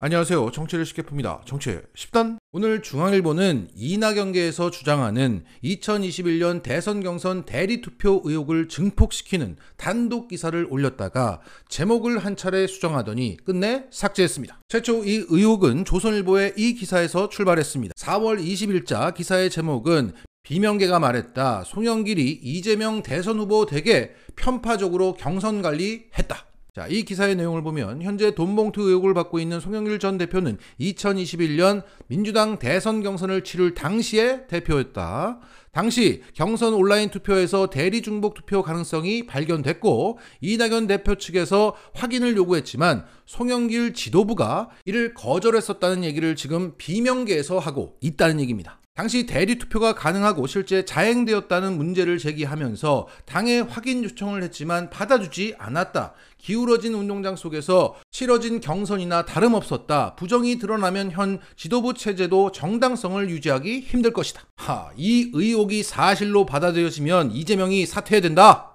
안녕하세요. 정치를 쉽게 풉니다. 정치 10단. 오늘 중앙일보는 이낙연계에서 주장하는 2021년 대선 경선 대리투표 의혹을 증폭시키는 단독 기사를 올렸다가 제목을 한 차례 수정하더니 끝내 삭제했습니다. 최초 이 의혹은 조선일보의 이 기사에서 출발했습니다. 4월 20일자 기사의 제목은 비명계가 말했다. 송영길이 이재명 대선 후보 댁에 편파적으로 경선 관리했다. 자, 이 기사의 내용을 보면 현재 돈봉투 의혹을 받고 있는 송영길 전 대표는 2021년 민주당 대선 경선을 치를 당시의 대표였다. 당시 경선 온라인 투표에서 대리 중복 투표 가능성이 발견됐고 이낙연 대표 측에서 확인을 요구했지만 송영길 지도부가 이를 거절했었다는 얘기를 지금 비명계에서 하고 있다는 얘기입니다. 당시 대리투표가 가능하고 실제 자행되었다는 문제를 제기하면서 당에 확인 요청을 했지만 받아주지 않았다. 기울어진 운동장 속에서 치러진 경선이나 다름없었다. 부정이 드러나면 현 지도부 체제도 정당성을 유지하기 힘들 것이다. 이 의혹이 사실로 받아들여지면 이재명이 사퇴해야 된다.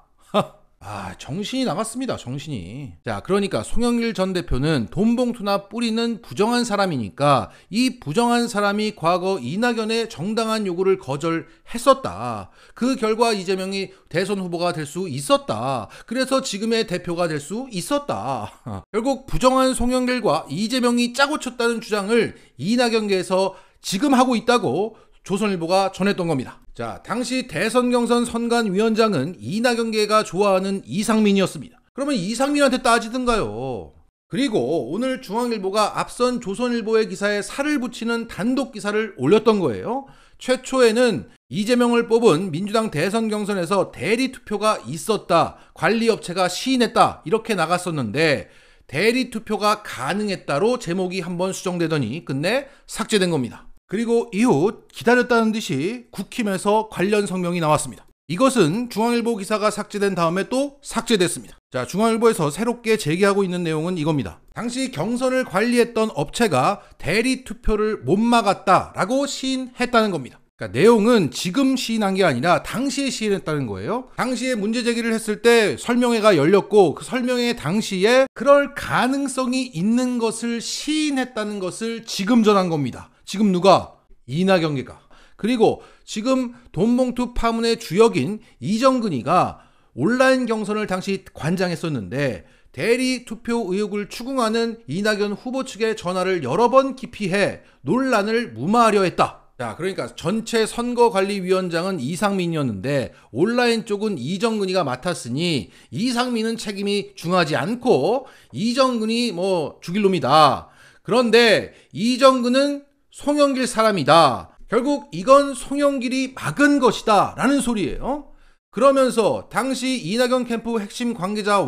정신이 나갔습니다. 정신이. 자, 그러니까 송영길 전 대표는 돈봉투나 뿌리는 부정한 사람이니까 이 부정한 사람이 과거 이낙연의 정당한 요구를 거절했었다. 그 결과 이재명이 대선 후보가 될 수 있었다. 그래서 지금의 대표가 될 수 있었다. 결국 부정한 송영길과 이재명이 짜고 쳤다는 주장을 이낙연계에서 지금 하고 있다고 조선일보가 전했던 겁니다. 자, 당시 대선 경선 선관위원장은 이낙연계가 좋아하는 이상민이었습니다. 그러면 이상민한테 따지든가요. 그리고 오늘 중앙일보가 앞선 조선일보의 기사에 살을 붙이는 단독 기사를 올렸던 거예요. 최초에는 이재명을 뽑은 민주당 대선 경선에서 대리투표가 있었다. 관리업체가 시인했다. 이렇게 나갔었는데 대리투표가 가능했다로 제목이 한번 수정되더니 끝내 삭제된 겁니다. 그리고 이후 기다렸다는 듯이 국힘에서 관련 성명이 나왔습니다. 이것은 중앙일보 기사가 삭제된 다음에 또 삭제됐습니다. 자, 중앙일보에서 새롭게 제기하고 있는 내용은 이겁니다. 당시 경선을 관리했던 업체가 대리투표를 못 막았다라고 시인했다는 겁니다. 그러니까 내용은 지금 시인한 게 아니라 당시에 시인했다는 거예요. 당시에 문제 제기를 했을 때 설명회가 열렸고 그 설명회 당시에 그럴 가능성이 있는 것을 시인했다는 것을 지금 전한 겁니다. 지금 누가? 이낙연계가. 그리고 지금 돈봉투 파문의 주역인 이정근이가 온라인 경선을 당시 관장했었는데 대리 투표 의혹을 추궁하는 이낙연 후보 측의 전화를 여러 번 기피해 논란을 무마하려 했다. 자, 그러니까 전체 선거관리위원장은 이상민이었는데 온라인 쪽은 이정근이가 맡았으니 이상민은 책임이 중하지 않고 이정근이 죽일 놈이다. 그런데 이정근은 송영길 사람이다. 결국 이건 송영길이 막은 것이다 라는 소리예요. 그러면서 당시 이낙연 캠프 핵심 관계자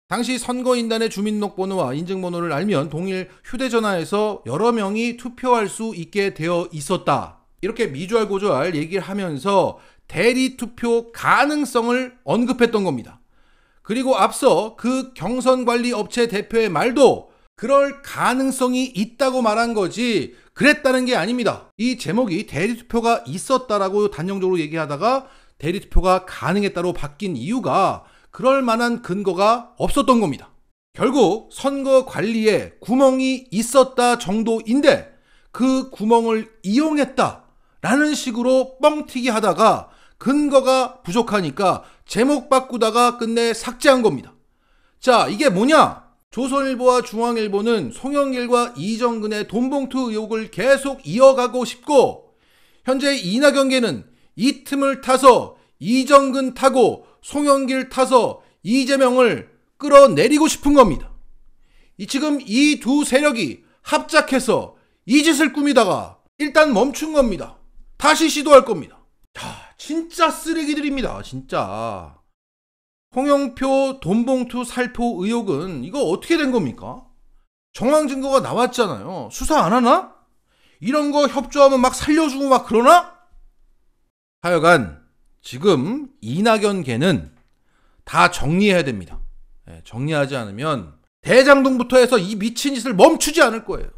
당시 선거인단의 주민등록번호와 인증번호를 알면 동일 휴대전화에서 여러 명이 투표할 수 있게 되어 있었다. 이렇게 미주알고주알 얘기를 하면서 대리투표 가능성을 언급했던 겁니다. 그리고 앞서 그 경선관리업체 대표의 말도 그럴 가능성이 있다고 말한 거지 그랬다는 게 아닙니다. 이 제목이 대리투표가 있었다라고 단정적으로 얘기하다가 대리투표가 가능했다로 바뀐 이유가 그럴 만한 근거가 없었던 겁니다. 결국 선거 관리에 구멍이 있었다 정도인데 그 구멍을 이용했다라는 식으로 뻥튀기 하다가 근거가 부족하니까 제목 바꾸다가 끝내 삭제한 겁니다. 자, 이게 뭐냐? 조선일보와 중앙일보는 송영길과 이정근의 돈봉투 의혹을 계속 이어가고 싶고 현재 이낙연계는 이 틈을 타서 이정근 타고 송영길 타서 이재명을 끌어내리고 싶은 겁니다. 지금 이 두 세력이 합작해서 이 짓을 꾸미다가 일단 멈춘 겁니다. 다시 시도할 겁니다. 진짜 쓰레기들입니다. 진짜. 홍영표 돈봉투 살포 의혹은 이거 어떻게 된 겁니까? 정황 증거가 나왔잖아요. 수사 안 하나? 이런 거 협조하면 막 살려주고 막 그러나? 하여간 지금 이낙연계는 다 정리해야 됩니다. 정리하지 않으면 대장동부터 해서 이 미친 짓을 멈추지 않을 거예요.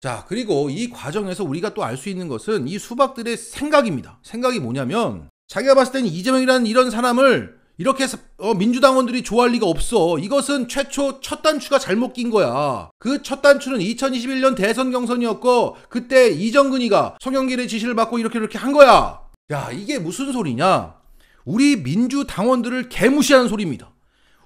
자, 그리고 이 과정에서 우리가 또 알 수 있는 것은 이 수박들의 생각입니다. 생각이 뭐냐면 자기가 봤을 때는 이재명이라는 이런 사람을 이렇게 해서 민주당원들이 좋아할 리가 없어. 이것은 최초 첫 단추가 잘못 낀 거야. 그 첫 단추는 2021년 대선 경선이었고 그때 이정근이가 송영길의 지시를 받고 이렇게 한 거야. 야, 이게 무슨 소리냐? 우리 민주당원들을 개무시하는 소리입니다.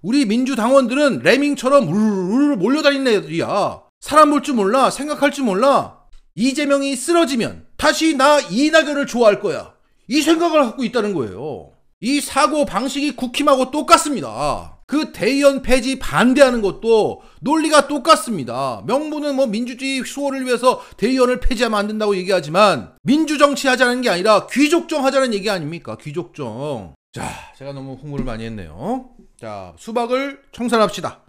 우리 민주당원들은 레밍처럼 우르르 몰려다니는 애들이야. 사람 볼 줄 몰라. 생각할 줄 몰라. 이재명이 쓰러지면 다시 나 이낙연을 좋아할 거야. 이 생각을 갖고 있다는 거예요. 이 사고 방식이 국힘하고 똑같습니다. 그 대의원 폐지 반대하는 것도 논리가 똑같습니다. 명분은 민주주의 수호를 위해서 대의원을 폐지하면 안 된다고 얘기하지만 민주정치 하자는 게 아니라 귀족정 하자는 얘기 아닙니까? 귀족정. 자, 제가 너무 홍보를 많이 했네요. 자, 수박을 청산합시다.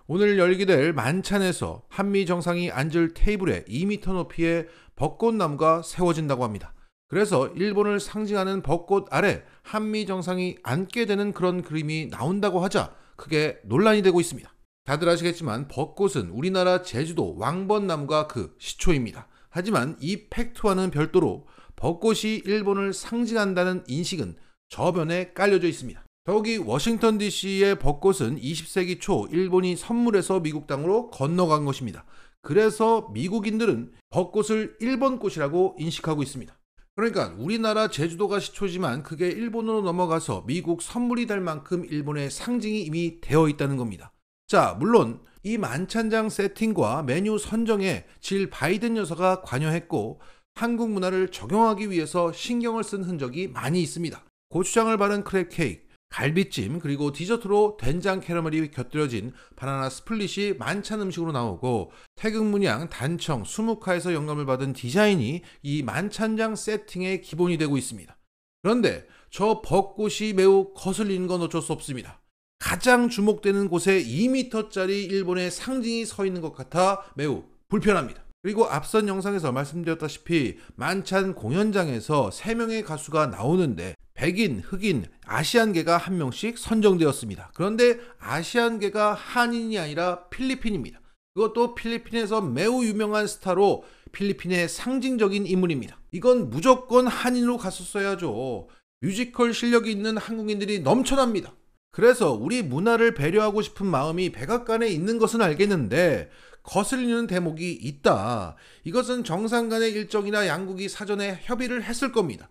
오늘 열게 될 만찬에서 한미 정상이 앉을 테이블에 2m 높이의 벚꽃나무가 세워진다고 합니다. 그래서 일본을 상징하는 벚꽃 아래 한미 정상이 앉게 되는 그런 그림이 나온다고 하자 크게 논란이 되고 있습니다. 다들 아시겠지만 벚꽃은 우리나라 제주도 왕벚나무가 그 시초입니다. 하지만 이 팩트와는 별도로 벚꽃이 일본을 상징한다는 인식은 저변에 깔려져 있습니다. 더욱이 워싱턴 DC의 벚꽃은 20세기 초 일본이 선물해서 미국 땅으로 건너간 것입니다. 그래서 미국인들은 벚꽃을 일본 꽃이라고 인식하고 있습니다. 그러니까 우리나라 제주도가 시초지만 그게 일본으로 넘어가서 미국 선물이 될 만큼 일본의 상징이 이미 되어 있다는 겁니다. 자, 물론 이 만찬장 세팅과 메뉴 선정에 질 바이든 여사가 관여했고 한국 문화를 적용하기 위해서 신경을 쓴 흔적이 많이 있습니다. 고추장을 바른 크랩 케이크, 갈비찜, 그리고 디저트로 된장 캐러멜이 곁들여진 바나나 스플릿이 만찬 음식으로 나오고 태극문양, 단청, 수묵화에서 영감을 받은 디자인이 이 만찬장 세팅의 기본이 되고 있습니다. 그런데 저 벚꽃이 매우 거슬리는 건 어쩔 수 없습니다. 가장 주목되는 곳에 2m짜리 일본의 상징이 서 있는 것 같아 매우 불편합니다. 그리고 앞선 영상에서 말씀드렸다시피 만찬 공연장에서 3명의 가수가 나오는데 백인, 흑인, 아시안계가 한 명씩 선정되었습니다. 그런데 아시안계가 한인이 아니라 필리핀입니다. 그것도 필리핀에서 매우 유명한 스타로 필리핀의 상징적인 인물입니다. 이건 무조건 한인으로 갔었어야죠. 뮤지컬 실력이 있는 한국인들이 넘쳐납니다. 그래서 우리 문화를 배려하고 싶은 마음이 백악관에 있는 것은 알겠는데 거슬리는 대목이 있다. 이것은 정상 간의 일정이나 양국이 사전에 협의를 했을 겁니다.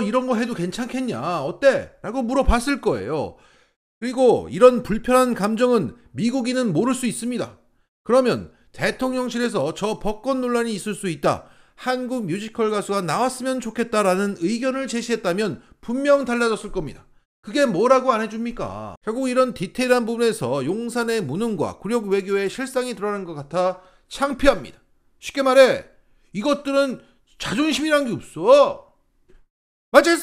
이런 거 해도 괜찮겠냐? 어때? 라고 물어봤을 거예요. 그리고 이런 불편한 감정은 미국인은 모를 수 있습니다. 그러면 대통령실에서 저 벚꽃 논란이 있을 수 있다. 한국 뮤지컬 가수가 나왔으면 좋겠다라는 의견을 제시했다면 분명 달라졌을 겁니다. 그게 뭐라고 안 해줍니까? 결국 이런 디테일한 부분에서 용산의 무능과 굴욕 외교의 실상이 드러나는 것 같아 창피합니다. 쉽게 말해 이것들은 자존심이란 게 없어. 맞아요.